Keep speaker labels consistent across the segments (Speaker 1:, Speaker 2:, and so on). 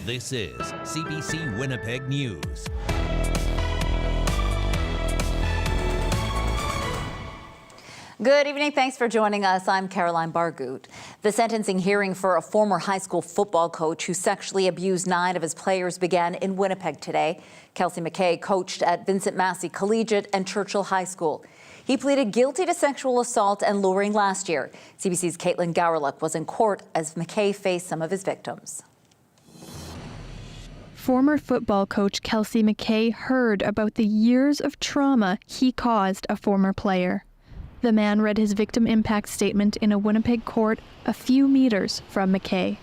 Speaker 1: This is CBC Winnipeg News.
Speaker 2: Good evening. Thanks for joining us. I'm Caroline Bargoot. The sentencing hearing for a former high school football coach who sexually abused 9 of his players began in Winnipeg today. Kelsey McKay coached at Vincent Massey Collegiate and Churchill High School. He pleaded guilty to sexual assault and luring last year. CBC's Caitlin Gowerluck was in court as McKay faced some of his victims.
Speaker 3: Former football coach Kelsey McKay heard about the years of trauma he caused a former player. The man read his victim impact statement in a Winnipeg court a few meters from McKay.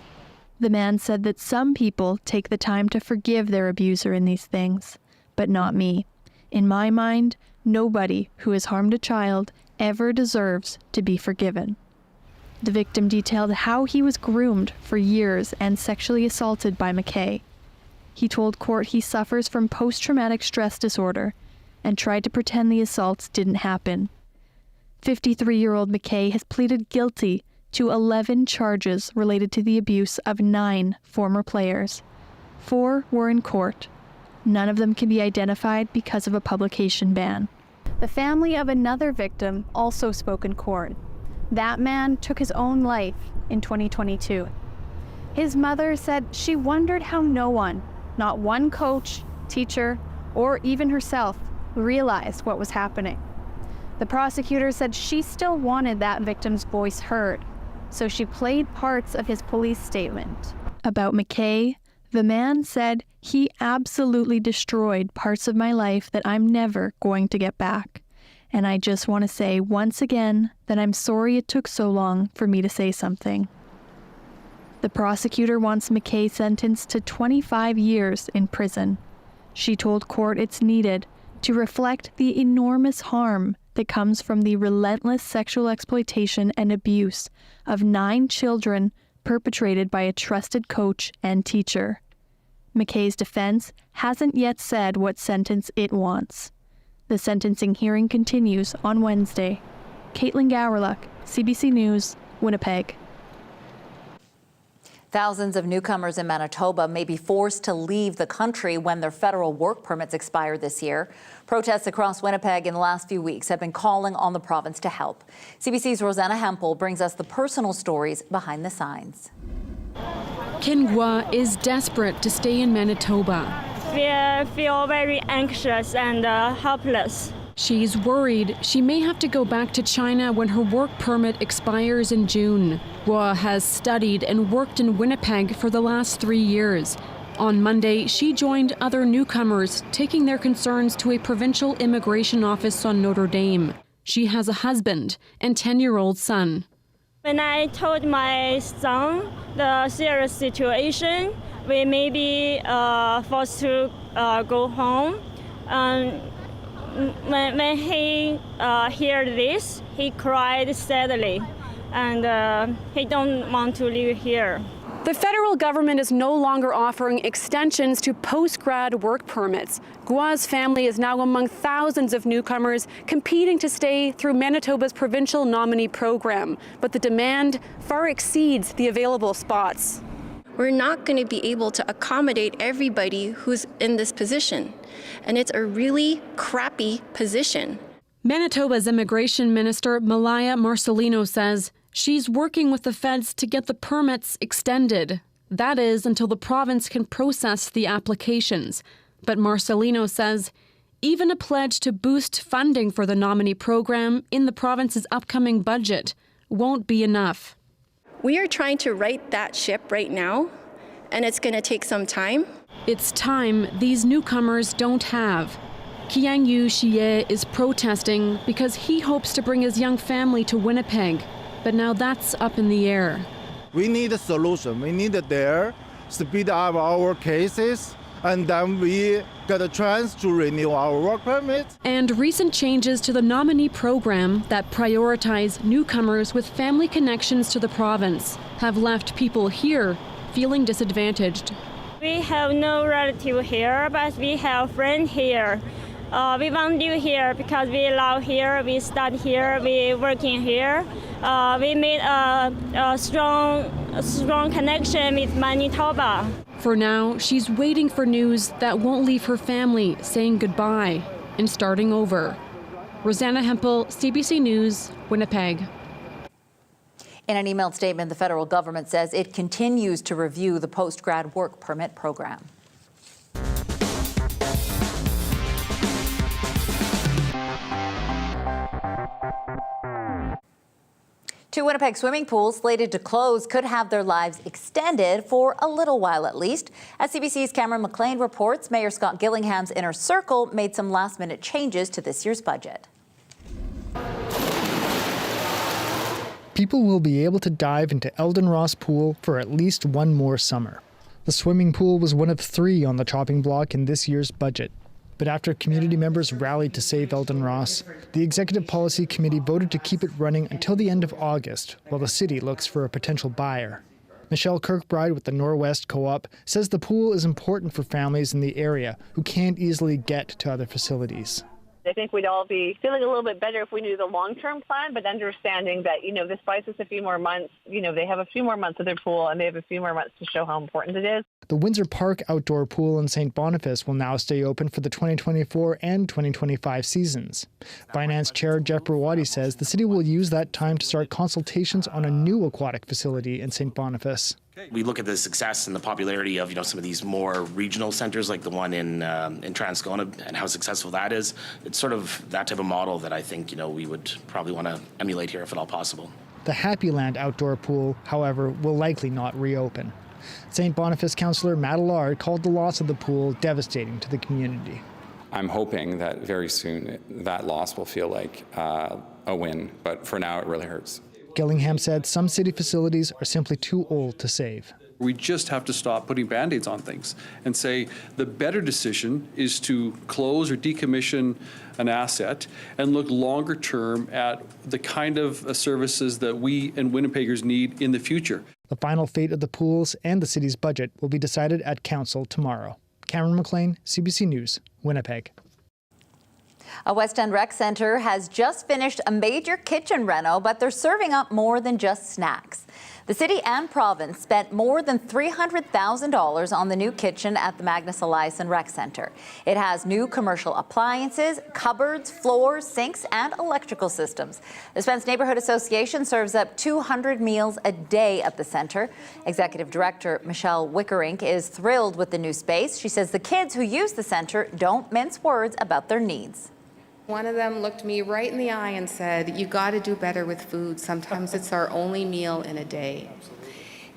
Speaker 3: The man said that some people take the time to forgive their abuser in these things, but not me. In my mind, nobody who has harmed a child ever deserves to be forgiven. The victim detailed how he was groomed for years and sexually assaulted by McKay. He told court he suffers from post-traumatic stress disorder and tried to pretend the assaults didn't happen. 53-year-old McKay has pleaded guilty to 11 charges related to the abuse of 9 former players. 4 were in court. None of them can be identified because of a publication ban. The family of another victim also spoke in court. That man took his own life in 2022. His mother said she wondered how no one, not one coach, teacher, or even herself, realized what was happening. The prosecutor said she still wanted that victim's voice heard, so she played parts of his police statement. About McKay, the man said, "He absolutely destroyed parts of my life that I'm never going to get back. And I just want to say once again that I'm sorry it took so long for me to say something." The prosecutor wants McKay sentenced to 25 years in prison. She told court it's needed to reflect the enormous harm that comes from the relentless sexual exploitation and abuse of 9 children perpetrated by a trusted coach and teacher. McKay's defense hasn't yet said what sentence it wants. The sentencing hearing continues on Wednesday. Caitlin Gowerluck, CBC News, Winnipeg.
Speaker 2: Thousands of newcomers in Manitoba may be forced to leave the country when their federal work permits expire this year. Protests across Winnipeg in the last few weeks have been calling on the province to help. CBC's Rosanna Hempel brings us the personal stories behind the signs.
Speaker 4: Kingwa is desperate to stay in Manitoba.
Speaker 5: We feel very anxious and helpless.
Speaker 4: She's worried she may have to go back to China when her work permit expires in June. Gua has studied and worked in Winnipeg for the last 3 years. On Monday, she joined other newcomers, taking their concerns to a provincial immigration office on Notre Dame. She has a husband and 10-year-old son.
Speaker 5: When I told my son the serious situation, we may be forced to go home. When he heard this, he cried sadly, and he don't want to live here.
Speaker 4: The federal government is no longer offering extensions to post-grad work permits. Gua's family is now among thousands of newcomers competing to stay through Manitoba's provincial nominee program, but the demand far exceeds the available spots.
Speaker 6: We're not going to be able to accommodate everybody who's in this position, and it's a really crappy position.
Speaker 4: Manitoba's Immigration Minister Malaya Marcelino says she's working with the feds to get the permits extended. That is, until the province can process the applications. But Marcelino says even a pledge to boost funding for the nominee program in the province's upcoming budget won't be enough.
Speaker 6: We are trying to right that ship right now, and it's going to take some time.
Speaker 4: It's time these newcomers don't have. Kiang Yu Xie is protesting because he hopes to bring his young family to Winnipeg, but now that's up in the air.
Speaker 7: We need a solution. We need there speed up our cases, and then we get a chance to renew our work permit.
Speaker 4: And recent changes to the nominee program that prioritize newcomers with family connections to the province have left people here feeling disadvantaged.
Speaker 5: We have no relative here, but we have friends here. We want to live here because we love here, we study here, we working here. We made a strong connection with Manitoba.
Speaker 4: For now, she's waiting for news that won't leave her family saying goodbye and starting over. Rosanna Hempel, CBC News, Winnipeg.
Speaker 2: In an emailed statement, the federal government says it continues to review the post-grad work permit program. Two Winnipeg swimming pools slated to close could have their lives extended for a little while at least. As CBC's Cameron McLean reports, Mayor Scott Gillingham's Inner Circle made some last-minute changes to this year's budget.
Speaker 8: People will be able to dive into Eldon Ross Pool for at least one more summer. The swimming pool was one of 3 on the chopping block in this year's budget. But after community members rallied to save Eldon Ross, the Executive Policy Committee voted to keep it running until the end of August, while the city looks for a potential buyer. Michelle Kirkbride with the Norwest Co-op says the pool is important for families in the area who can't easily get to other facilities.
Speaker 9: I think we'd all be feeling a little bit better if we knew the long-term plan, but understanding that, this buys us a few more months. They have a few more months of their pool and they have a few more months to show how important it is.
Speaker 8: The Windsor Park outdoor pool in St. Boniface will now stay open for the 2024 and 2025 seasons. Finance Chair Jeff Brawadi says the city will use that time to start consultations on a new aquatic facility in St. Boniface.
Speaker 10: We look at the success and the popularity of some of these more regional centres like the one in Transcona and how successful that is. It's sort of that type of model that I think we would probably want to emulate here if at all possible.
Speaker 8: The Happy Land outdoor pool, however, will likely not reopen. St. Boniface councillor Matt Allard called the loss of the pool devastating to the community.
Speaker 11: I'm hoping that very soon that loss will feel like a win, but for now it really hurts.
Speaker 8: Gillingham said some city facilities are simply too old to save.
Speaker 12: We just have to stop putting Band-Aids on things and say the better decision is to close or decommission an asset and look longer term at the kind of services that we and Winnipeggers need in the future.
Speaker 8: The final fate of the pools and the city's budget will be decided at council tomorrow. Cameron McLean, CBC News, Winnipeg.
Speaker 2: A West End Rec Centre has just finished a major kitchen reno, but they're serving up more than just snacks. The city and province spent more than $300,000 on the new kitchen at the Magnus Eliasson Rec Centre. It has new commercial appliances, cupboards, floors, sinks, and electrical systems. The Spence Neighbourhood Association serves up 200 meals a day at the centre. Executive Director Michelle Wickerink is thrilled with the new space. She says the kids who use the centre don't mince words about their needs.
Speaker 13: One of them looked me right in the eye and said, "You got to do better with food. Sometimes it's our only meal in a day."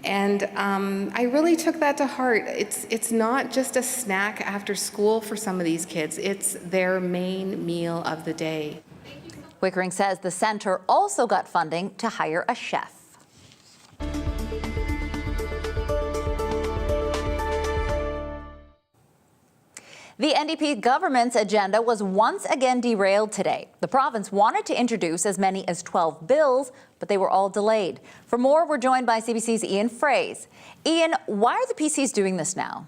Speaker 13: And I really took that to heart. It's not just a snack after school for some of these kids. It's their main meal of the day.
Speaker 2: Wickering says the centre also got funding to hire a chef. The NDP government's agenda was once again derailed today. The province wanted to introduce as many as 12 bills, but they were all delayed. For more, we're joined by CBC's Ian Fraze. Ian, why are the PCs doing this now?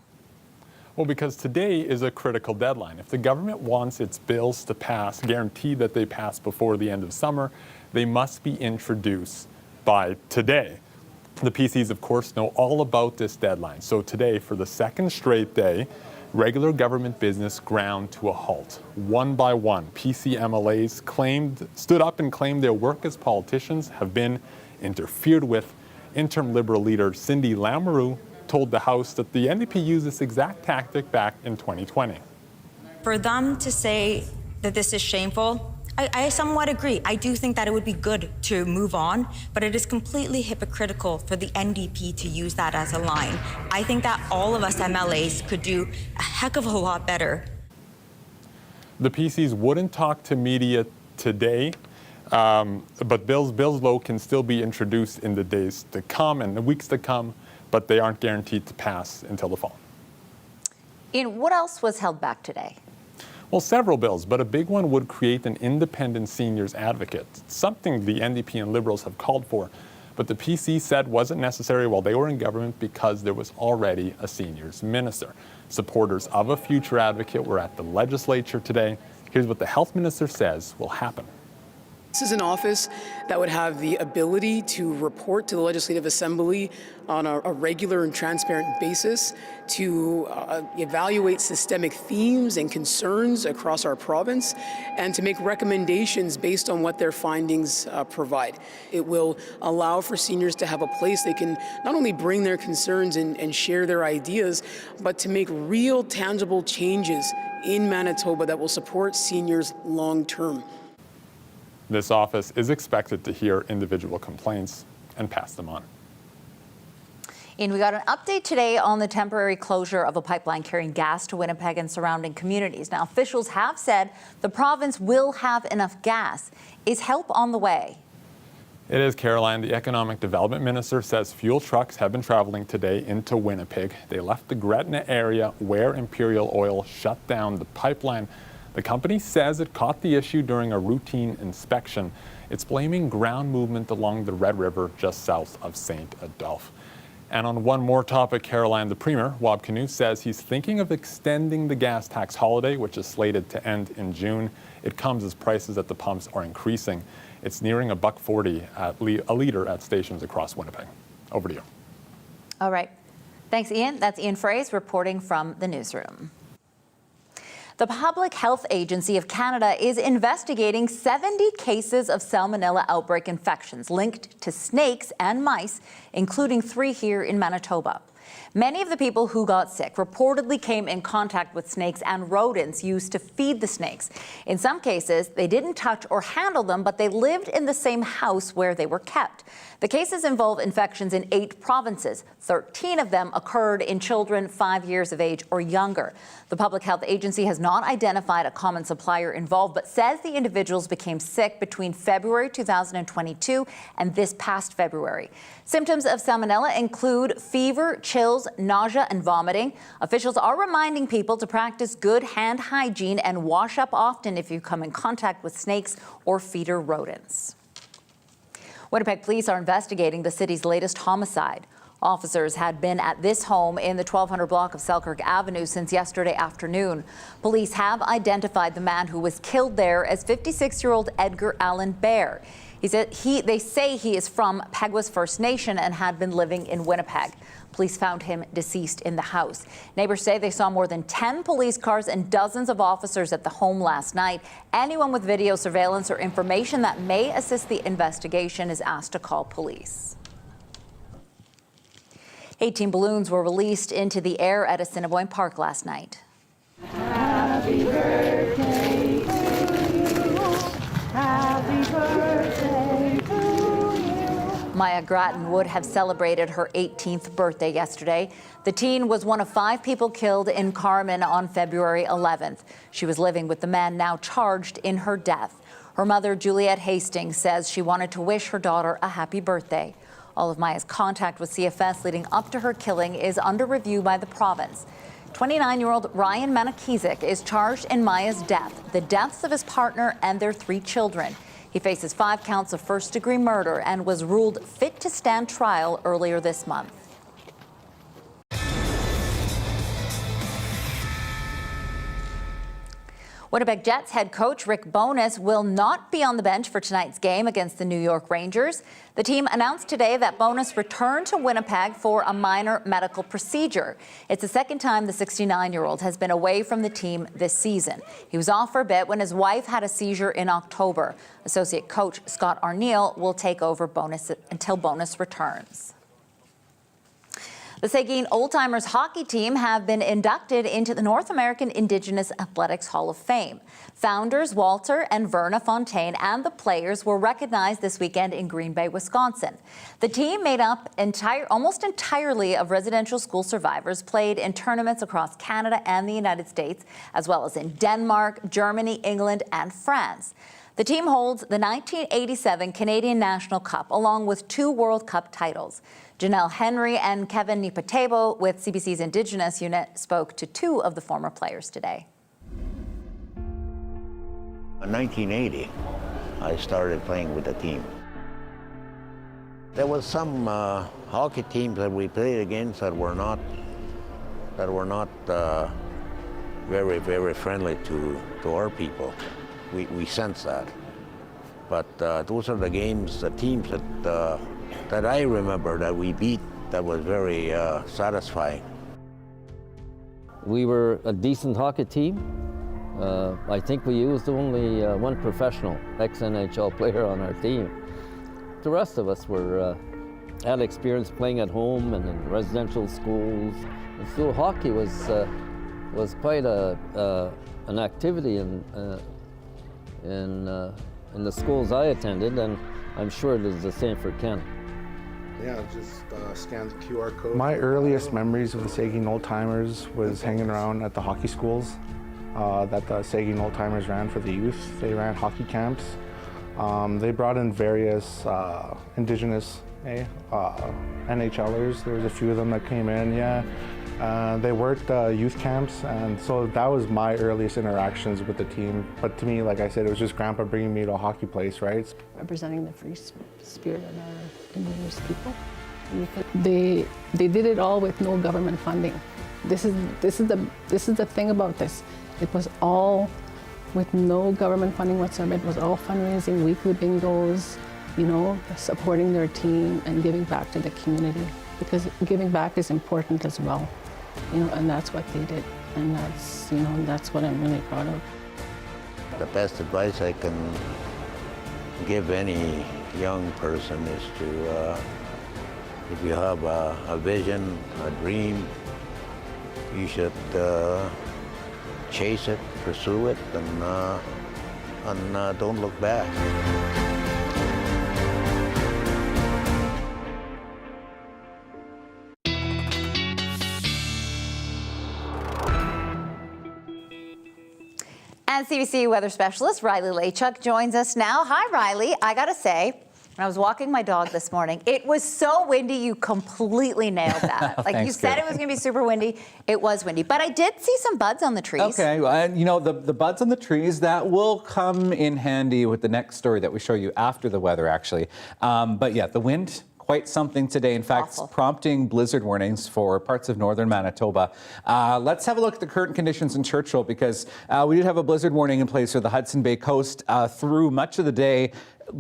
Speaker 14: Well, because today is a critical deadline. If the government wants its bills to pass, guaranteed that they pass before the end of summer, they must be introduced by today. The PCs, of course, know all about this deadline. So today, for the second straight day, regular government business ground to a halt. One by one, PC MLAs stood up and claimed their work as politicians have been interfered with. Interim Liberal leader Cindy Lamoureux told the House that the NDP used this exact tactic back in 2020.
Speaker 15: For them to say that this is shameful, I somewhat agree. I do think that it would be good to move on, but it is completely hypocritical for the NDP to use that as a line. I think that all of us MLAs could do a heck of a lot better.
Speaker 14: The PCs wouldn't talk to media today, but bills though can still be introduced in the days to come and the weeks to come, but they aren't guaranteed to pass until the fall.
Speaker 2: Ian, what else was held back today?
Speaker 14: Well, several bills, but a big one would create an independent seniors advocate, something the NDP and Liberals have called for. But the PC said wasn't necessary while they were in government because there was already a seniors minister. Supporters of a future advocate were at the legislature today. Here's what the health minister says will happen.
Speaker 16: This is an office that would have the ability to report to the Legislative Assembly on a regular and transparent basis, to evaluate systemic themes and concerns across our province, and to make recommendations based on what their findings provide. It will allow for seniors to have a place they can not only bring their concerns and share their ideas, but to make real, tangible changes in Manitoba that will support seniors long term.
Speaker 14: This office is expected to hear individual complaints and pass them on.
Speaker 2: And we got an update today on the temporary closure of a pipeline carrying gas to Winnipeg and surrounding communities. Now, officials have said the province will have enough gas. Is help on the way?
Speaker 14: It is, Caroline. The Economic Development Minister says fuel trucks have been traveling today into Winnipeg. They left the Gretna area where Imperial Oil shut down the pipeline. The company says it caught the issue during a routine inspection. It's blaming ground movement along the Red River just south of St. Adolphe. And on one more topic, Caroline, the Premier, Wab Kinew, says he's thinking of extending the gas tax holiday, which is slated to end in June. It comes as prices at the pumps are increasing. It's nearing $1.40 a litre at stations across Winnipeg. Over to you.
Speaker 2: All right. Thanks, Ian. That's Ian Fraze reporting from the newsroom. The Public Health Agency of Canada is investigating 70 cases of Salmonella outbreak infections linked to snakes and mice, including 3 here in Manitoba. Many of the people who got sick reportedly came in contact with snakes and rodents used to feed the snakes. In some cases, they didn't touch or handle them, but they lived in the same house where they were kept. The cases involve infections in 8 provinces. 13 of them occurred in children 5 years of age or younger. The Public Health Agency has not identified a common supplier involved, but says the individuals became sick between February 2022 and this past February. Symptoms of Salmonella include fever, chills, nausea, and vomiting. Officials are reminding people to practice good hand hygiene and wash up often if you come in contact with snakes or feeder rodents. Winnipeg police are investigating the city's latest homicide. Officers had been at this home in the 1200 block of Selkirk Avenue since yesterday afternoon. Police have identified the man who was killed there as 56-year-old Edgar Allen Bear. They say he is from Peguis First Nation and had been living in Winnipeg. Police found him deceased in the house. Neighbors say they saw more than 10 police cars and dozens of officers at the home last night. Anyone with video surveillance or information that may assist the investigation is asked to call police. 18 balloons were released into the air at Assiniboine Park last night.
Speaker 17: Happy birthday to you. Happy birthday to you.
Speaker 2: Maya Grattan would have celebrated her 18th birthday yesterday. The teen was one of 5 people killed in Carman on February 11th. She was living with the man now charged in her death. Her mother, Juliette Hastings, says she wanted to wish her daughter a happy birthday. All of Maya's contact with CFS leading up to her killing is under review by the province. 29-year-old Ryan Manakizik is charged in Maya's death, the deaths of his partner and their 3 children. He faces 5 counts of first-degree murder and was ruled fit to stand trial earlier this month. Winnipeg Jets head coach Rick Bowness will not be on the bench for tonight's game against the New York Rangers. The team announced today that Bowness returned to Winnipeg for a minor medical procedure. It's the second time the 69-year-old has been away from the team this season. He was off for a bit when his wife had a seizure in October. Associate coach Scott Arneal will take over Bowness until Bowness returns. The Seguin Old Timers hockey team have been inducted into the North American Indigenous Athletics Hall of Fame. Founders Walter and Verna Fontaine and the players were recognized this weekend in Green Bay, Wisconsin. The team, made up almost entirely of residential school survivors, played in tournaments across Canada and the United States, as well as in Denmark, Germany, England, and France. The team holds the 1987 Canadian National Cup, along with 2 World Cup titles. Janelle Henry and Kevin Nipatebo with CBC's Indigenous unit spoke to 2 of the former players today.
Speaker 18: In 1980, I started playing with the team. There was some hockey teams that we played against that were not very, very friendly to our people. We sense that. But those are the games, the teams that I remember that we beat that was very satisfying.
Speaker 19: We were a decent hockey team. I think we used only one professional ex-NHL player on our team. The rest of us had experience playing at home and in residential schools. And so hockey was quite an activity in the schools I attended, and I'm sure it is the same for Ken.
Speaker 20: Yeah, just scan the QR code.
Speaker 21: My earliest memories of the Saugeen Old Timers was hanging around at the hockey schools that the Saugeen Old Timers ran for the youth. They ran hockey camps. They brought in various Indigenous NHLers. There was a few of them that came in, yeah. They worked youth camps, and so that was my earliest interactions with the team. But to me, like I said, it was just Grandpa bringing me to a hockey place, right?
Speaker 22: Representing the free spirit of our Indigenous people. They did it all with no government funding. This is the thing about this. It was all with no government funding whatsoever. It was all fundraising, weekly bingos, you know, supporting their team and giving back to the community, because giving back is important as well, you know, and that's what they did, and that's, you know, that's what I'm really proud of.
Speaker 18: The best advice I can give any young person is to, if you have a vision, a dream, you should chase it, pursue it, and don't look back.
Speaker 2: And CBC weather specialist Riley Lachuk joins us now. Hi, Riley. I got to say, when I was walking my dog this morning, it was so windy, you completely nailed that. Like
Speaker 23: Thanks,
Speaker 2: you said,
Speaker 23: Kara.
Speaker 2: it was going to be super windy. It was windy. But I did see some buds on the trees.
Speaker 23: Okay, and you know, the buds on the trees, that will come in handy with the next story that we show you after the weather, actually. But yeah, the wind, quite something today. In fact, prompting blizzard warnings for parts of northern Manitoba. Let's have a look at the current conditions in Churchill, because we did have a blizzard warning in place for the Hudson Bay coast through much of the day.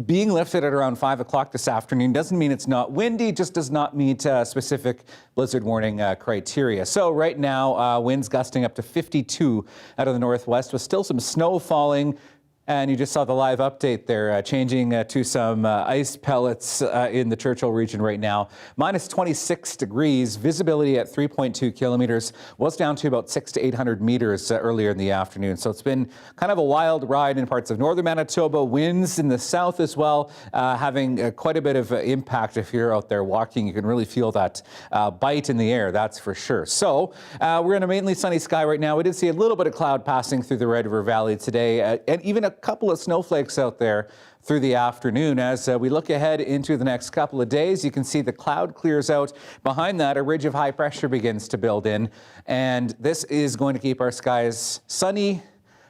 Speaker 23: Being lifted at around 5 o'clock this afternoon doesn't mean it's not windy, just does not meet specific blizzard warning criteria. So right now, winds gusting up to 52 out of the northwest with still some snow falling. And you just saw the live update there, changing to some ice pellets in the Churchill region right now. Minus 26 degrees, visibility at 3.2 kilometers, was down to about 600 to 800 meters earlier in the afternoon. So it's been kind of a wild ride in parts of northern Manitoba, winds in the south as well, having quite a bit of impact. If you're out there walking, you can really feel that bite in the air, that's for sure. So we're in a mainly sunny sky right now. We did see a little bit of cloud passing through the Red River Valley today, and even a couple of snowflakes out there through the afternoon. As we look ahead into the next couple of days, you can see the cloud clears out. Behind that, a ridge of high pressure begins to build in, and this is going to keep our skies sunny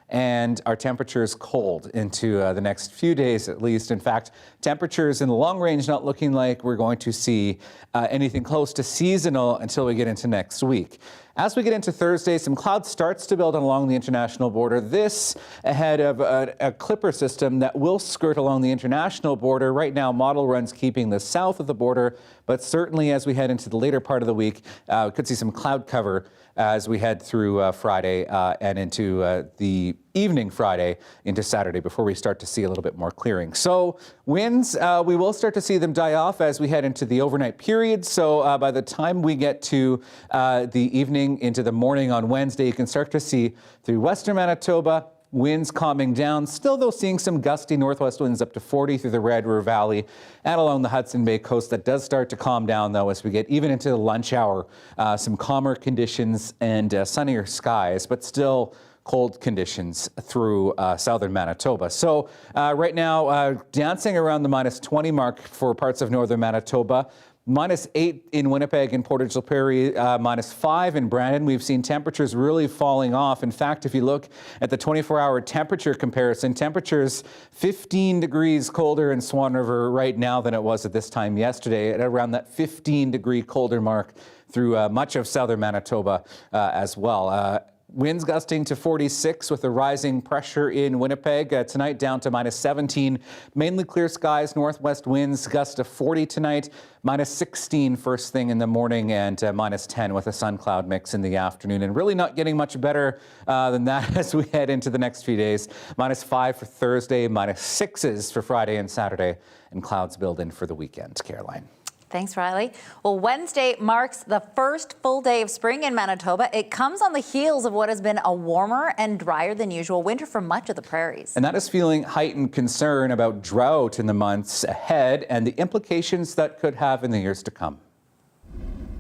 Speaker 23: and our temperatures cold into the next few days at least. In fact, temperatures in the long range not looking like we're going to see anything close to seasonal until we get into next week. As we get into Thursday, some cloud starts to build along the international border. This ahead of a clipper system that will skirt along the international border. Right now, model runs keeping the south of the border, but certainly as we head into the later part of the week, we could see some cloud cover as we head through Friday and into the evening Friday into Saturday before we start to see a little bit more clearing. So winds, we will start to see them die off as we head into the overnight period. So by the time we get to the evening into the morning on Wednesday, you can start to see through western Manitoba, winds calming down. Still, though, seeing some gusty northwest winds up to 40 through the Red River Valley and along the Hudson Bay coast. That does start to calm down, though, as we get even into the lunch hour. Some calmer conditions and sunnier skies, but still cold conditions through southern Manitoba. So right now, dancing around the minus 20 mark for parts of northern Manitoba. Minus 8 in Winnipeg and Portage la Prairie, minus 5 in Brandon. We've seen temperatures really falling off. In fact, if you look at the 24-hour temperature comparison, temperatures 15 degrees colder in Swan River right now than it was at this time yesterday, at around that 15-degree colder mark through much of southern Manitoba as well. Winds gusting to 46 with a rising pressure in Winnipeg. Tonight down to -17. Mainly clear skies, northwest winds gust to 40 tonight. -16 first thing in the morning and -10 with a sun cloud mix in the afternoon. And really not getting much better than that as we head into the next few days. -5 for Thursday, -6s for Friday and Saturday, and clouds build in for the weekend. Caroline.
Speaker 2: Thanks, Riley. Well, Wednesday marks the first full day of spring in Manitoba. It comes on the heels of what has been a warmer and drier than usual winter for much of the prairies.
Speaker 23: And that is fueling heightened concern about drought in the months ahead and the implications that could have in the years to come.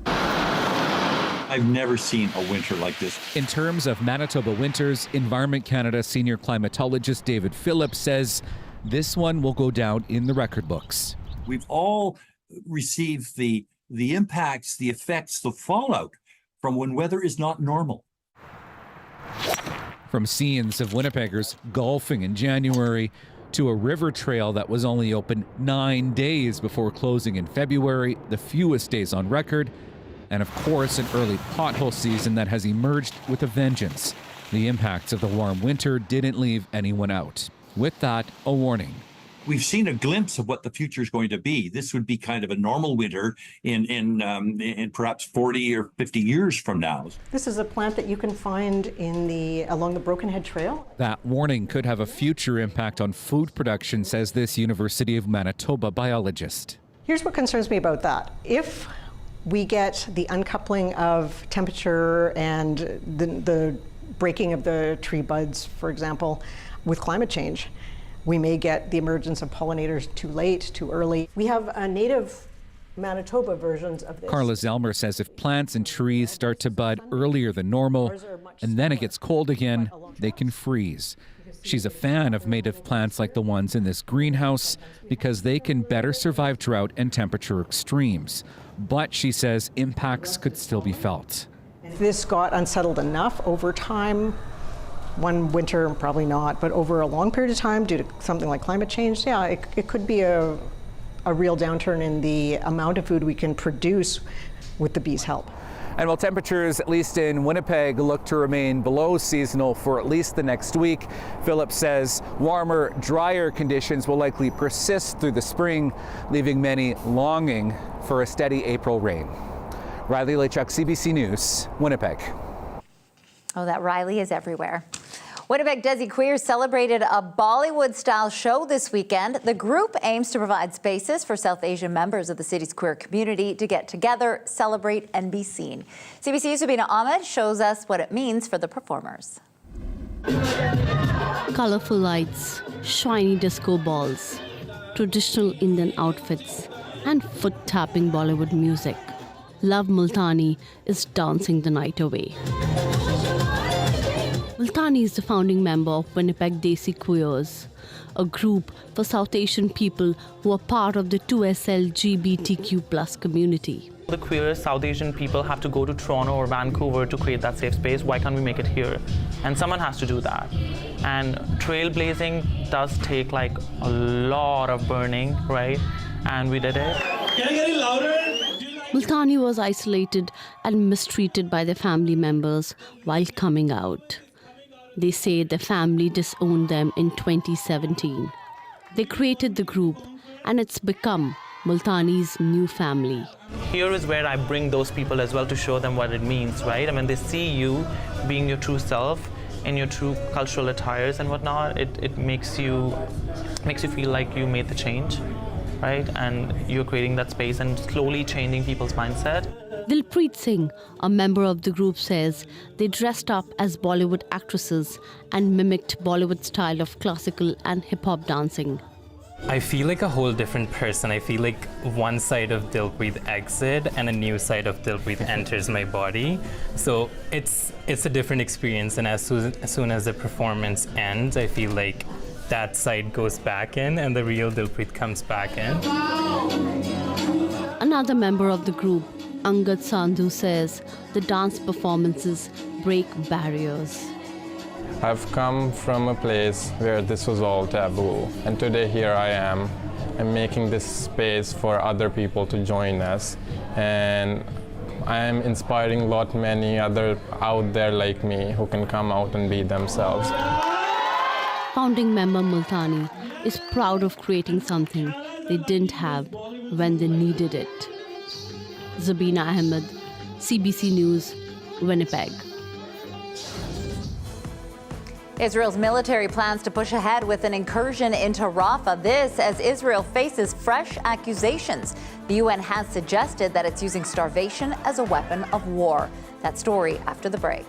Speaker 1: I've never seen a winter like this.
Speaker 3: In terms of Manitoba winters, Environment Canada senior climatologist David Phillips says this one will go down in the record books.
Speaker 1: We've all received the impacts, the effects, the fallout from when weather is not normal.
Speaker 3: From scenes of Winnipeggers golfing in January to a river trail that was only open 9 days before closing in February, the fewest days on record, and of course an early pothole season that has emerged with a vengeance. The impacts of the warm winter didn't leave anyone out. With that, a warning.
Speaker 1: We've seen a glimpse of what the future is going to be. This would be kind of a normal winter in perhaps 40 or 50 years from now.
Speaker 6: This is a plant that you can find along the Broken Head Trail.
Speaker 3: That warning could have a future impact on food production, says this University of Manitoba biologist.
Speaker 6: Here's what concerns me about that. If we get the uncoupling of temperature and the breaking of the tree buds, for example, with climate change, we may get the emergence of pollinators too late, too early. We have native Manitoba versions of this.
Speaker 3: Carla Zelmer says if plants and trees start to bud earlier than normal, and then it gets cold again, they can freeze. She's a fan of native plants like the ones in this greenhouse because they can better survive drought and temperature extremes. But she says impacts could still be felt.
Speaker 6: If this got unsettled enough over time, one winter, probably not, but over a long period of time due to something like climate change, yeah, it could be a real downturn in the amount of food we can produce with the bees' help.
Speaker 23: And while temperatures, at least in Winnipeg, look to remain below seasonal for at least the next week, Phillips says warmer, drier conditions will likely persist through the spring, leaving many longing for a steady April rain. Riley Lechuk, CBC News, Winnipeg.
Speaker 2: Oh, that Riley is everywhere. Winnipeg Desi Queers celebrated a Bollywood-style show this weekend. The group aims to provide spaces for South Asian members of the city's queer community to get together, celebrate, and be seen. CBC's Sabina Ahmed shows us what it means for the performers.
Speaker 24: Colorful lights, shiny disco balls, traditional Indian outfits, and foot-tapping Bollywood music. Love Multani is dancing the night away. Multani is the founding member of Winnipeg Desi Queers, a group for South Asian people who are part of the 2SL LGBTQ+ community.
Speaker 25: The queer South Asian people have to go to Toronto or Vancouver to create that safe space. Why can't we make it here? And someone has to do that. And trailblazing does take like a lot of burning, right? And we did it.
Speaker 1: Can I get it louder?
Speaker 24: Multani was isolated and mistreated by their family members while coming out. They say their family disowned them in 2017. They created the group, and it's become Multani's new family.
Speaker 25: Here is where I bring those people as well to show them what it means, right? And when they see you being your true self in your true cultural attires and whatnot, it makes you feel like you made the change, right? And you're creating that space and slowly changing people's mindset.
Speaker 24: Dilpreet Singh, a member of the group, says they dressed up as Bollywood actresses and mimicked Bollywood style of classical and hip-hop dancing.
Speaker 26: I feel like a whole different person. I feel like one side of Dilpreet exits and a new side of Dilpreet enters my body. So it's a different experience, and as soon as the performance ends, I feel like that side goes back in and the real Dilpreet comes back in.
Speaker 24: Another member of the group, Angad Sandhu, says the dance performances break barriers.
Speaker 27: I've come from a place where this was all taboo, and today here I am. I'm making this space for other people to join us, and I am inspiring a lot many other out there like me who can come out and be themselves.
Speaker 24: Founding member Mulroney is proud of creating something they didn't have when they needed it. Zabina Ahmed, CBC News, Winnipeg.
Speaker 2: Israel's military plans to push ahead with an incursion into Rafah. This as Israel faces fresh accusations. The UN has suggested that it's using starvation as a weapon of war. That story after the break.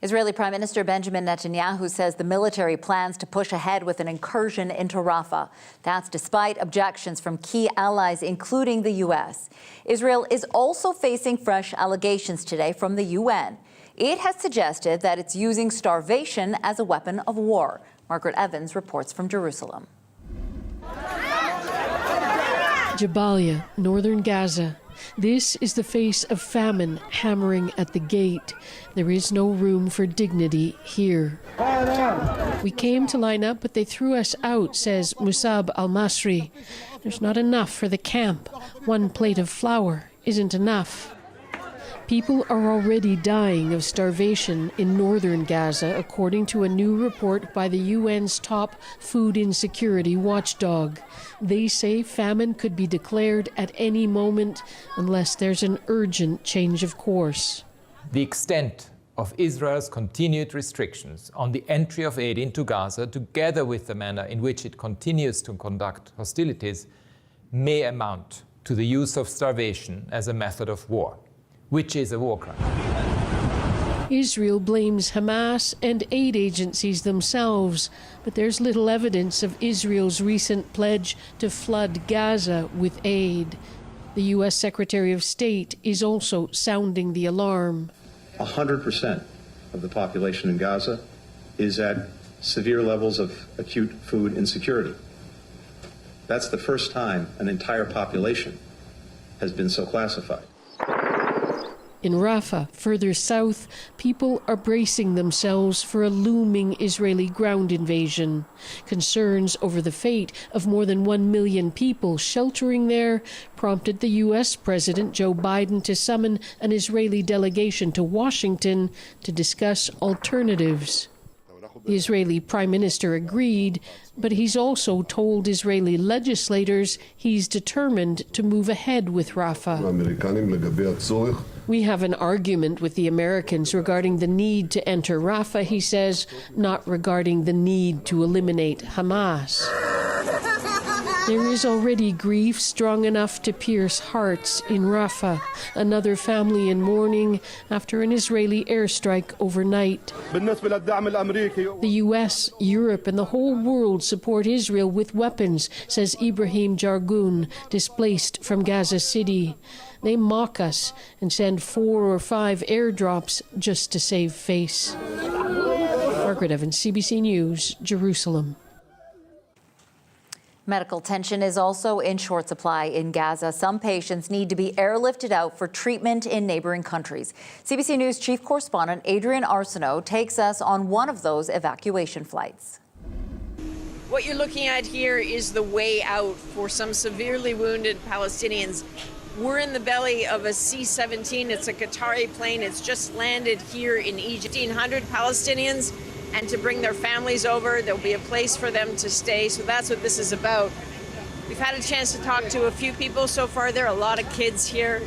Speaker 2: Israeli Prime Minister Benjamin Netanyahu says the military plans to push ahead with an incursion into Rafah. That's despite objections from key allies, including the U.S. Israel is also facing fresh allegations today from the UN. It has suggested that it's using starvation as a weapon of war. Margaret Evans reports from Jerusalem.
Speaker 4: Jabalia, northern Gaza. This is the face of famine hammering at the gate. There is no room for dignity here. We came to line up, but they threw us out, says Musab al-Masri. There's not enough for the camp. One plate of flour isn't enough. People are already dying of starvation in northern Gaza, according to a new report by the UN's top food insecurity watchdog. They say famine could be declared at any moment unless there's an urgent change of course.
Speaker 5: The extent of Israel's continued restrictions on the entry of aid into Gaza, together with the manner in which it continues to conduct hostilities, may amount to the use of starvation as a method of war, which is a war crime.
Speaker 4: Israel blames Hamas and aid agencies themselves, but there's little evidence of Israel's recent pledge to flood Gaza with aid. The U.S. Secretary of State is also sounding the alarm.
Speaker 7: 100% of the population in Gaza is at severe levels of acute food insecurity. That's the first time an entire population has been so classified.
Speaker 4: In Rafah, further south, people are bracing themselves for a looming Israeli ground invasion. Concerns over the fate of more than 1 million people sheltering there prompted the U.S. President Joe Biden to summon an Israeli delegation to Washington to discuss alternatives. The Israeli Prime Minister agreed, but he's also told Israeli legislators he's determined to move ahead with Rafah. We have an argument with the Americans regarding the need to enter Rafah, he says, not regarding the need to eliminate Hamas. There is already grief strong enough to pierce hearts in Rafah, another family in mourning after an Israeli airstrike overnight. The U.S., Europe, and the whole world support Israel with weapons, says Ibrahim Jargoon, displaced from Gaza City. They mock us and send 4 or 5 airdrops just to save face. Margaret Evans, CBC News, Jerusalem.
Speaker 2: Medical tension is also in short supply in Gaza. Some patients need to be airlifted out for treatment in neighboring countries. CBC News chief correspondent Adrian Arsenault takes us on one of those evacuation flights.
Speaker 8: What you're looking at here is the way out for some severely wounded Palestinians. We're in the belly of a C-17. It's a Qatari plane. It's just landed here in Egypt. 1,500 Palestinians, and to bring their families over, there'll be a place for them to stay. So that's what this is about. We've had a chance to talk to a few people so far. There are a lot of kids here.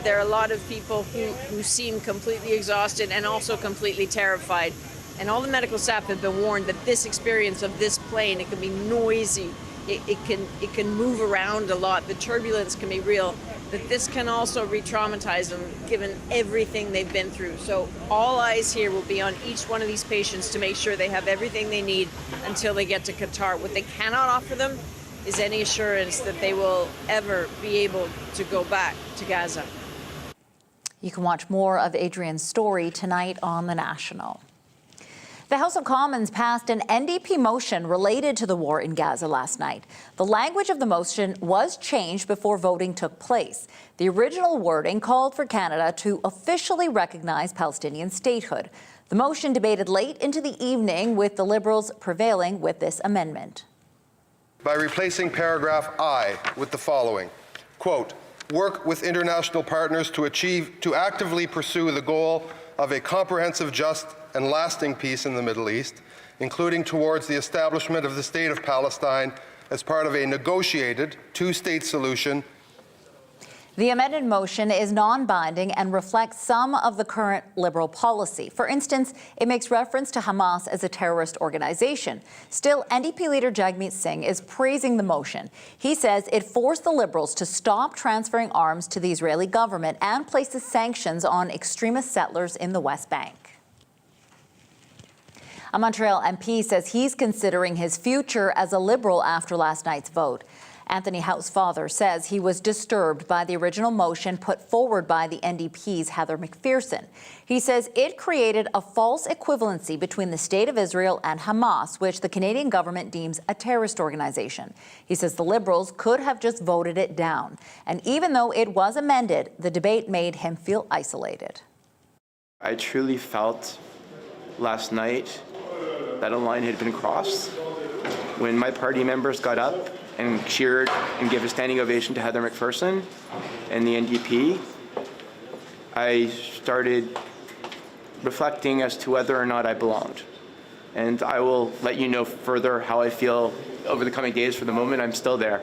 Speaker 8: There are a lot of people who seem completely exhausted and also completely terrified. And all the medical staff have been warned that this experience of this plane, it can be noisy, it can move around a lot, the turbulence can be real, that this can also re-traumatize them given everything they've been through. So all eyes here will be on each one of these patients to make sure they have everything they need until they get to Qatar. What they cannot offer them is any assurance that they will ever be able to go back to Gaza.
Speaker 2: You can watch more of Adrian's story tonight on The National. The House of Commons passed an NDP motion related to the war in Gaza last night. The language of the motion was changed before voting took place. The original wording called for Canada to officially recognize Palestinian statehood. The motion debated late into the evening, with the Liberals prevailing with this amendment.
Speaker 9: By replacing paragraph I with the following, quote, work with international partners to actively pursue the goal of a comprehensive, just, and lasting peace in the Middle East, including towards the establishment of the State of Palestine as part of a negotiated two-state solution.
Speaker 2: The amended motion is non-binding and reflects some of the current Liberal policy. For instance, it makes reference to Hamas as a terrorist organization. Still, NDP leader Jagmeet Singh is praising the motion. He says it forced the Liberals to stop transferring arms to the Israeli government and places sanctions on extremist settlers in the West Bank. A Montreal MP says he's considering his future as a Liberal after last night's vote. Anthony Housefather says he was disturbed by the original motion put forward by the NDP's Heather McPherson. He says it created a false equivalency between the State of Israel and Hamas, which the Canadian government deems a terrorist organization. He says the Liberals could have just voted it down. And even though it was amended, the debate made him feel isolated.
Speaker 10: I truly felt last night that a line had been crossed when my party members got up and cheered and gave a standing ovation to Heather McPherson and the NDP. I started reflecting as to whether or not I belonged. And I will let you know further how I feel over the coming days. For the moment, I'm still there.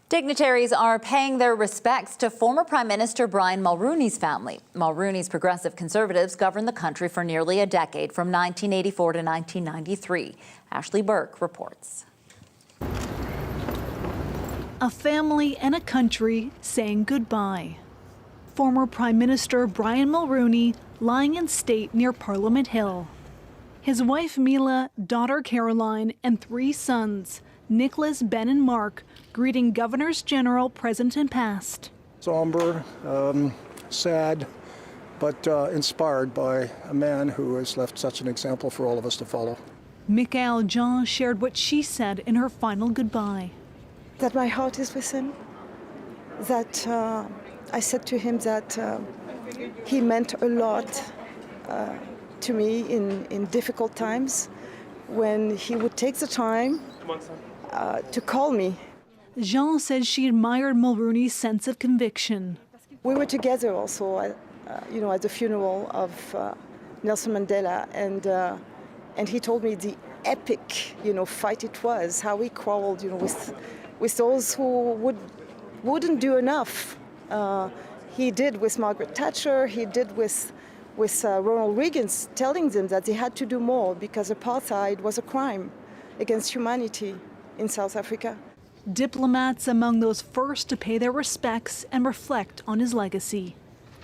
Speaker 2: Dignitaries are paying their respects to former Prime Minister Brian Mulroney's family. Mulroney's Progressive Conservatives governed the country for nearly a decade, from 1984 to 1993. Ashley Burke reports.
Speaker 11: A family and a country saying goodbye. Former Prime Minister Brian Mulroney lying in state near Parliament Hill. His wife Mila, daughter Caroline, and 3 sons, Nicholas, Ben, and Mark, greeting Governors General present and past.
Speaker 12: Somber, sad, but inspired by a man who has left such an example for all of us to follow.
Speaker 11: Michael Jean shared what she said in her final goodbye.
Speaker 13: That my heart is with him, that I said to him that he meant a lot to me in difficult times, when he would take the time to call me.
Speaker 11: Jean said she admired Mulroney's sense of conviction.
Speaker 13: We were together also, at the funeral of Nelson Mandela, and he told me the epic, fight it was, how he quarreled, with those who wouldn't do enough. He did with Margaret Thatcher. He did with Ronald Reagan, telling them that they had to do more because apartheid was a crime against humanity in South Africa.
Speaker 11: Diplomats among those first to pay their respects and reflect on his legacy.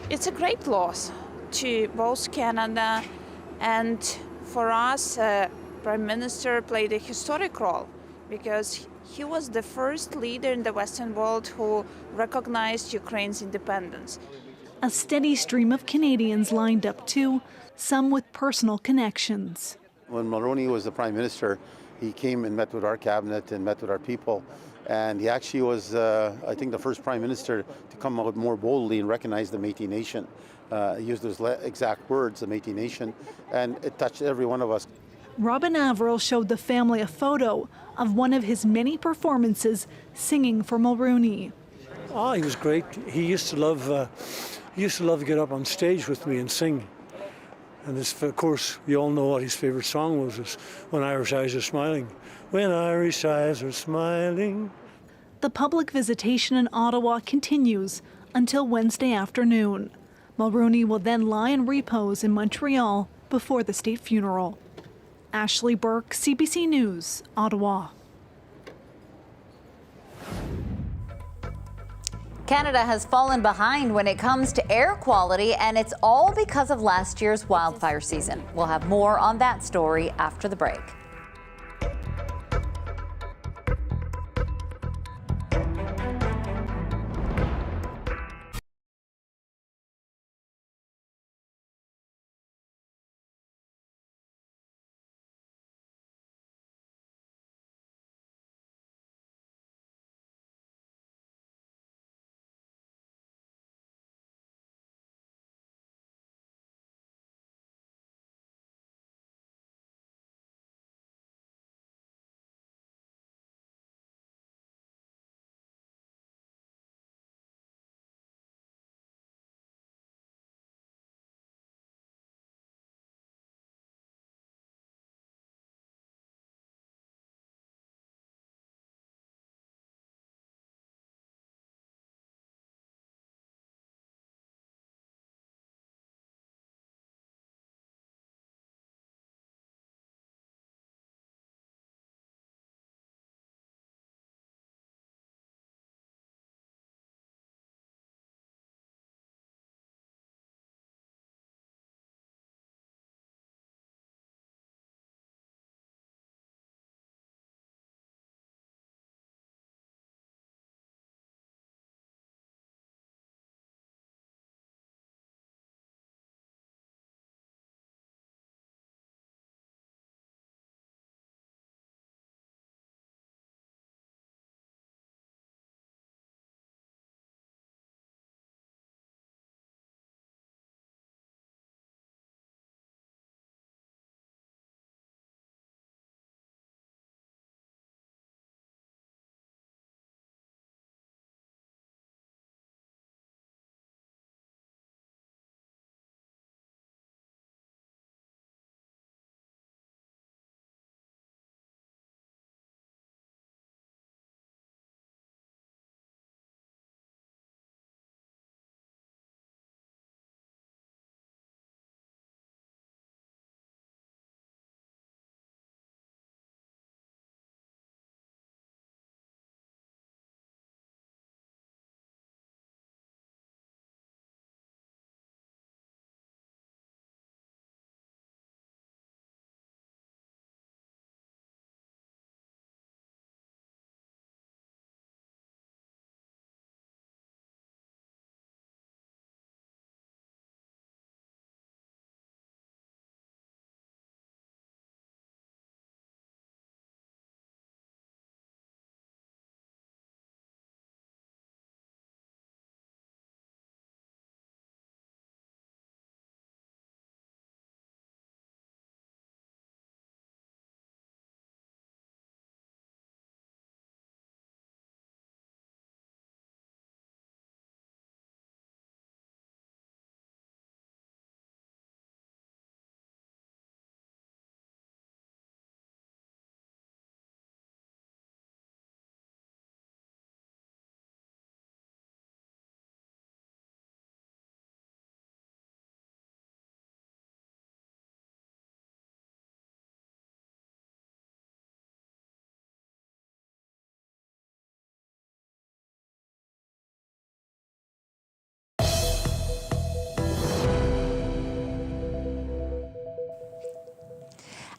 Speaker 14: It's a great loss to both Canada and for us. Prime Minister played a historic role because he was the first leader in the Western world who recognized Ukraine's independence.
Speaker 11: A steady stream of Canadians lined up too, some with personal connections.
Speaker 15: When Mulroney was the Prime Minister, he came and met with our cabinet and met with our people. And he actually was, I think, the first Prime Minister to come out more boldly and recognize the Métis Nation. He used those exact words, the Métis Nation, and it touched every one of us.
Speaker 11: Robin Averill showed the family a photo of one of his many performances singing for Mulroney.
Speaker 16: Oh, he was great. He used to love to get up on stage with me and sing. And this, of course, you all know what his favorite song was When Irish Eyes Are Smiling. When Irish Eyes Are Smiling.
Speaker 11: The public visitation in Ottawa continues until Wednesday afternoon. Mulroney will then lie in repose in Montreal before the state funeral. Ashley Burke, CBC News, Ottawa.
Speaker 2: Canada has fallen behind when it comes to air quality, and it's all because of last year's wildfire season. We'll have more on that story after the break.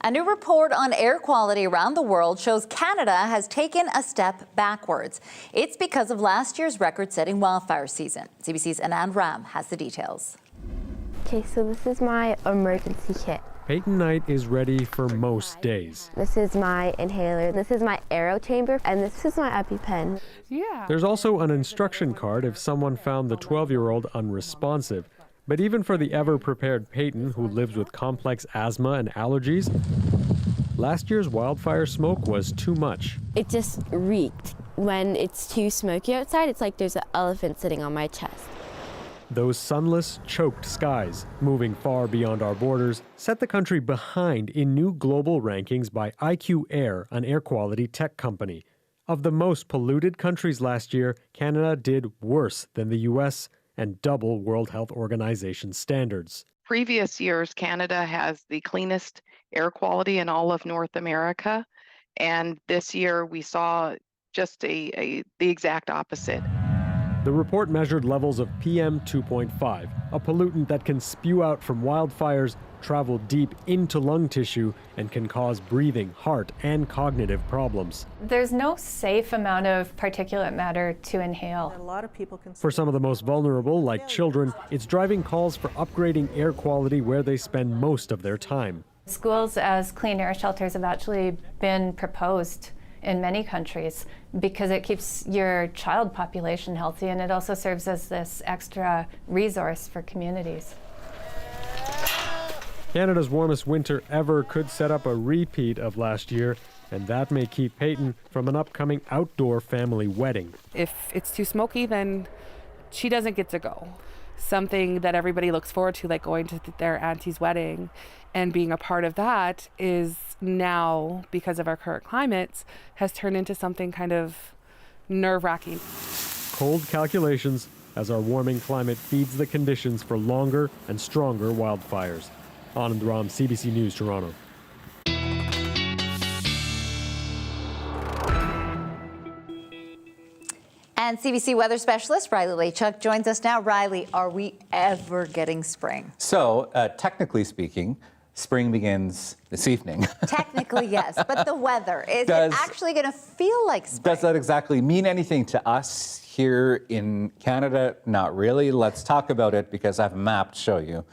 Speaker 2: A new report on air quality around the world shows Canada has taken a step backwards. It's because of last year's record-setting wildfire season. CBC's Anand Ram has the details.
Speaker 3: Okay, so this is my emergency kit.
Speaker 17: Peyton Knight is ready for most days.
Speaker 3: This is my inhaler, this is my aero chamber, and this is my EpiPen.
Speaker 17: Yeah. There's also an instruction card if someone found the 12-year-old unresponsive. But even for the ever-prepared Peyton, who lives with complex asthma and allergies, last year's wildfire smoke was too much.
Speaker 3: It just reeked. When it's too smoky outside, it's like there's an elephant sitting on my chest.
Speaker 17: Those sunless, choked skies, moving far beyond our borders, set the country behind in new global rankings by IQ Air, an air quality tech company. Of the most polluted countries last year, Canada did worse than the U.S., and double World Health Organization standards.
Speaker 18: Previous years, Canada has the cleanest air quality in all of North America, and this year we saw just the exact opposite.
Speaker 17: The report measured levels of PM 2.5, a pollutant that can spew out from wildfires, travel deep into lung tissue, and can cause breathing, heart, and cognitive problems.
Speaker 19: There's no safe amount of particulate matter to inhale.
Speaker 6: A lot of people can.
Speaker 17: For some of the most vulnerable, like children, it's driving calls for upgrading air quality where they spend most of their time.
Speaker 19: Schools as clean air shelters have actually been proposed in many countries because it keeps your child population healthy, and it also serves as this extra resource for communities.
Speaker 17: Canada's warmest winter ever could set up a repeat of last year, and that may keep Peyton from an upcoming outdoor family wedding.
Speaker 20: If it's too smoky, then she doesn't get to go. Something that everybody looks forward to, like going to their auntie's wedding and being a part of that, is now, because of our current climates, has turned into something kind of nerve-wracking.
Speaker 17: Cold calculations as our warming climate feeds the conditions for longer and stronger wildfires. Anand Ram, CBC News, Toronto.
Speaker 2: And CBC weather specialist Riley Lachuk joins us now. Riley, are we ever getting spring?
Speaker 23: So, technically speaking, spring begins this evening.
Speaker 2: Technically, yes, but the weather, is it actually going to feel like spring?
Speaker 23: Does that exactly mean anything to us here in Canada? Not really. Let's talk about it because I have a map to show you.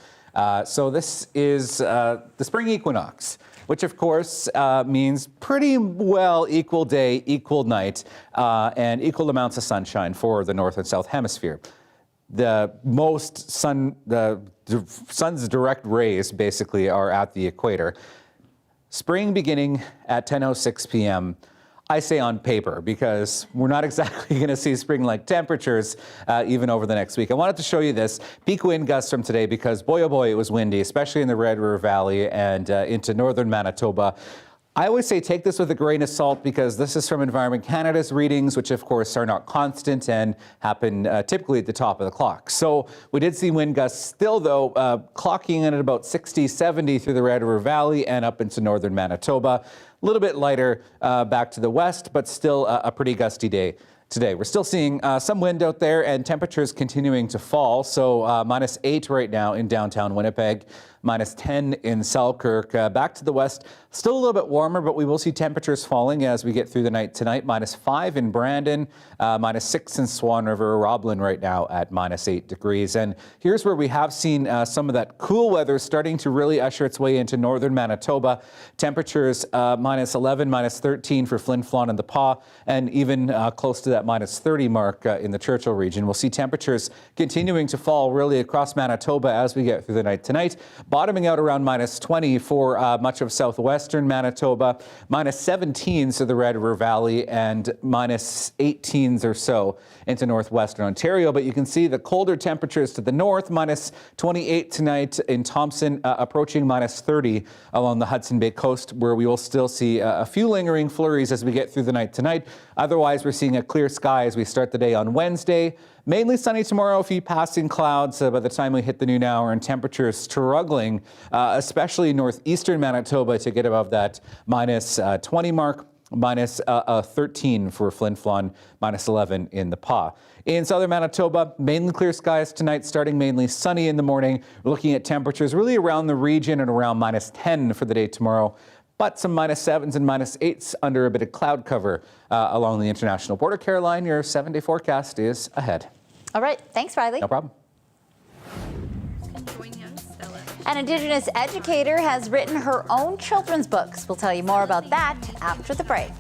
Speaker 23: So this is the spring equinox, which of course means pretty well equal day, equal night, and equal amounts of sunshine for the North and South Hemisphere. The sun's direct rays basically are at the equator. Spring beginning at 10:06 p.m. I say on paper because we're not exactly going to see spring-like temperatures even over the next week. I wanted to show you this peak wind gusts from today because boy oh boy it was windy, especially in the Red River Valley and into northern Manitoba. I always say take this with a grain of salt because this is from Environment Canada's readings, which of course are not constant and happen typically at the top of the clock. So we did see wind gusts still though, clocking in at about 60, 70 through the Red River Valley and up into northern Manitoba. A little bit lighter back to the west, but still a pretty gusty day today. We're still seeing some wind out there and temperatures continuing to fall. So -8 right now in downtown Winnipeg, -10 in Selkirk. Back to the west, still a little bit warmer, but we will see temperatures falling as we get through the night tonight. -5 in Brandon, -6 in Swan River, Roblin right now at -8 degrees. And here's where we have seen some of that cool weather starting to really usher its way into northern Manitoba. Temperatures -11, -13 for Flin Flon and the Pas, and even close to that -30 mark in the Churchill region. We'll see temperatures continuing to fall really across Manitoba as we get through the night tonight, bottoming out around -20 for much of southwestern Manitoba, -17s to the Red River Valley, and -18s or so into northwestern Ontario. But you can see the colder temperatures to the north, -28 tonight in Thompson, approaching -30 along the Hudson Bay coast, where we will still see a few lingering flurries as we get through the night tonight. Otherwise, we're seeing a clear sky as we start the day on Wednesday. Mainly sunny tomorrow, a few passing clouds by the time we hit the noon hour, and temperatures struggling, especially northeastern Manitoba, to get above that -20 mark. -13 for Flin Flon, -11 in the Pas. In southern Manitoba, mainly clear skies tonight, starting mainly sunny in the morning. We're looking at temperatures really around the region and around -10 for the day tomorrow. but some -7s and -8s under a bit of cloud cover along the international border. Caroline, your 7-day forecast is ahead.
Speaker 2: All right. Thanks, Riley.
Speaker 23: No problem.
Speaker 2: An Indigenous educator has written her own children's books. We'll tell you more about that after the break.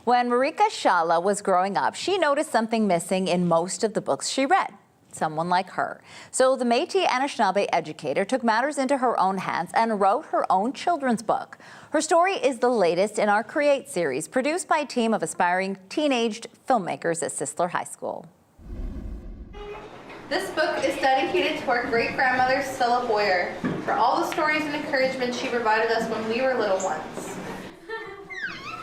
Speaker 2: When Marika Shala was growing up, she noticed something missing in most of the books she read. Someone like her. So the Métis Anishinaabe educator took matters into her own hands and wrote her own children's book. Her story is the latest in our Create series, produced by a team of aspiring teenaged filmmakers at Sisler High School.
Speaker 1: This book is dedicated to our great-grandmother, Stella Boyer, for all the stories and encouragement she provided us when we were little ones.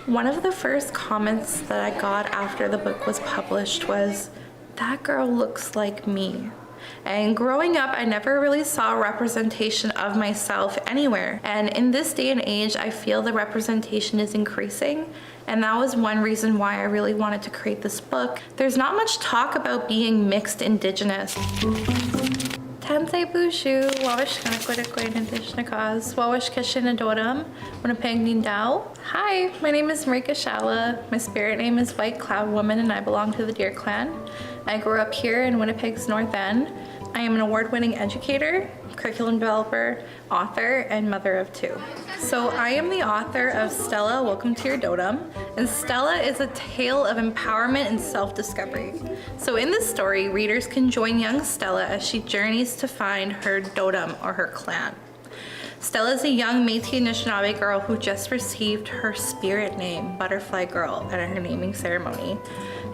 Speaker 21: One of the first comments that I got after the book was published was, "That girl looks like me." And growing up, I never really saw a representation of myself anywhere. And in this day and age, I feel the representation is increasing. And that was one reason why I really wanted to create this book. There's not much talk about being mixed Indigenous. 10 Tansei Bushu, Wawish Kanakwitakway Nandishnakas, Wawish Kashinadodam, Winnipeg Nindao. Hi, my name is Marika Shala. My spirit name is White Cloud Woman and I belong to the Deer Clan. I grew up here in Winnipeg's North End. I am an award-winning educator, curriculum developer, author, and mother of two. So I am the author of Stella, Welcome to Your Dotem, and Stella is a tale of empowerment and self-discovery. So in this story, readers can join young Stella as she journeys to find her Dotem or her clan. Stella is a young Métis Anishinaabe girl who just received her spirit name, Butterfly Girl, at her naming ceremony.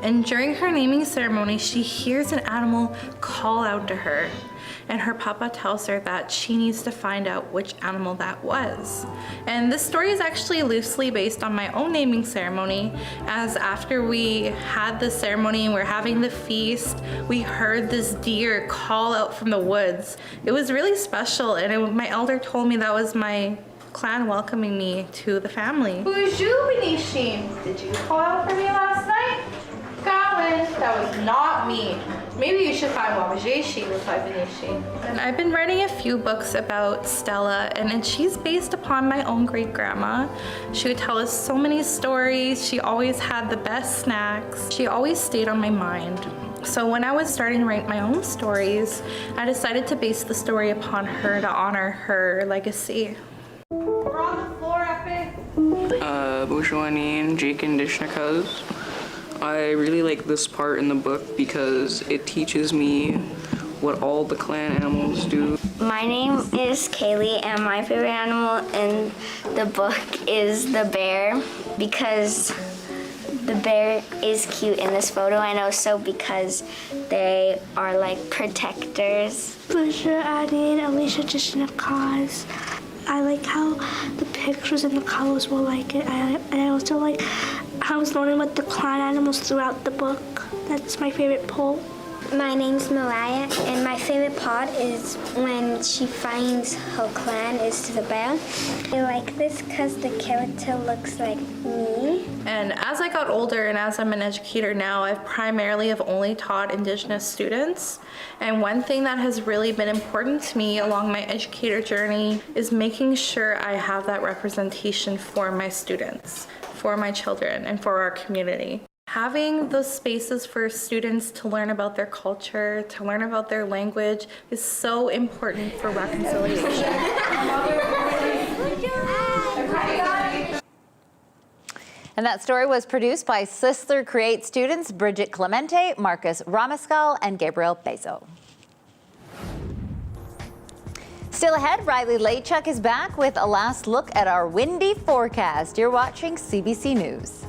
Speaker 21: And during her naming ceremony, she hears an animal call out to her. And her papa tells her that she needs to find out which animal that was. And this story is actually loosely based on my own naming ceremony, as after we had the ceremony and we're having the feast, we heard this deer call out from the woods. It was really special, and my elder told me that was my clan welcoming me to the family.
Speaker 1: Bonjour, Benishin. Did you call out for me last night? Gowan, that was not me. Maybe you should find Wabajeshi, replied Benishin. And I've been writing a few books about Stella, and she's based upon my own great-grandma. She would tell us so many stories. She always had the best snacks. She always stayed on my mind. So when I was starting to write my own stories, I decided to base the story upon her to honor her legacy. We're on the floor, Epic.
Speaker 5: Bonjour, Jake and Dishnakaz. I really like this part in the book because it teaches me what all the clan animals do.
Speaker 7: My name is Kaylee, and my favorite animal in the book is the bear because the bear is cute in this photo, and also because they are like protectors.
Speaker 22: Bonjour, Annie and Alicia Dishnakaz. I like how the pictures and the colors were like it. And I also like how I was learning about the clan animals throughout the book. That's my favorite part.
Speaker 7: My name's Mariah, and my favorite part is when she finds her clan is to the bear. I like this because the character looks like me.
Speaker 21: And as I got older and as I'm an educator now, I've primarily have only taught Indigenous students. And one thing that has really been important to me along my educator journey is making sure I have that representation for my students, for my children, and for our community. Having those spaces for students to learn about their culture, to learn about their language is so important for reconciliation.
Speaker 2: And that story was produced by Sisler Create students Bridget Clemente, Marcus Ramascal, and Gabriel Bezo. Still ahead, Riley Lachuk is back with a last look at our windy forecast. You're watching CBC News.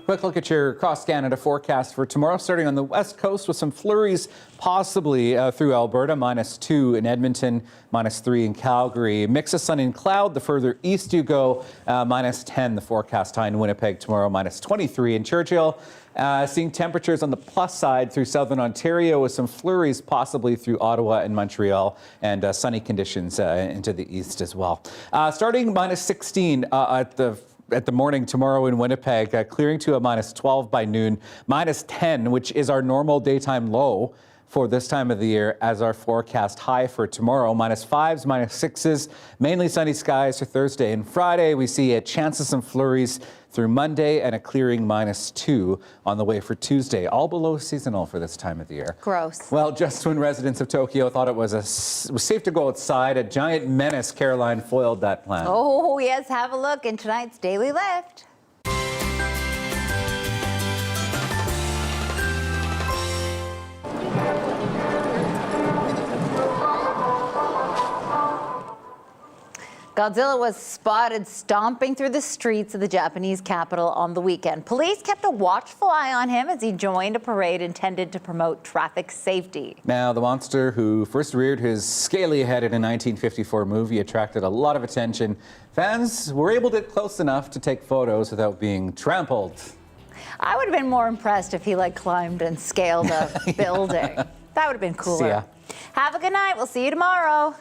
Speaker 23: Quick look at your cross-Canada forecast for tomorrow, starting on the west coast with some flurries possibly through Alberta, -2 in Edmonton, -3 in Calgary. Mix of sun and cloud the further east you go, -10 the forecast high in Winnipeg tomorrow, -23 in Churchill. Seeing temperatures on the plus side through southern Ontario with some flurries possibly through Ottawa and Montreal, and sunny conditions into the east as well. Starting -16 at the morning tomorrow in Winnipeg, clearing to a -12 by noon, -10, which is our normal daytime low for this time of the year as our forecast high for tomorrow. -5s, -6s, mainly sunny skies for Thursday and Friday. We see a chance of some flurries through Monday and a clearing -2 on the way for Tuesday, all below seasonal for this time of the year.
Speaker 2: Gross.
Speaker 23: Well, just when residents of Tokyo thought it was safe to go outside, a giant menace, Caroline, foiled that plan.
Speaker 2: Oh, yes, have a look in tonight's Daily Lift. Godzilla was spotted stomping through the streets of the Japanese capital on the weekend. Police kept a watchful eye on him as he joined a parade intended to promote traffic safety.
Speaker 23: Now, the monster, who first reared his scaly head in a 1954 movie, attracted a lot of attention. Fans were able to get close enough to take photos without being trampled.
Speaker 2: I would have been more impressed if he climbed and scaled a building. That would have been cooler.
Speaker 23: See ya.
Speaker 2: Have a good night. We'll see you tomorrow.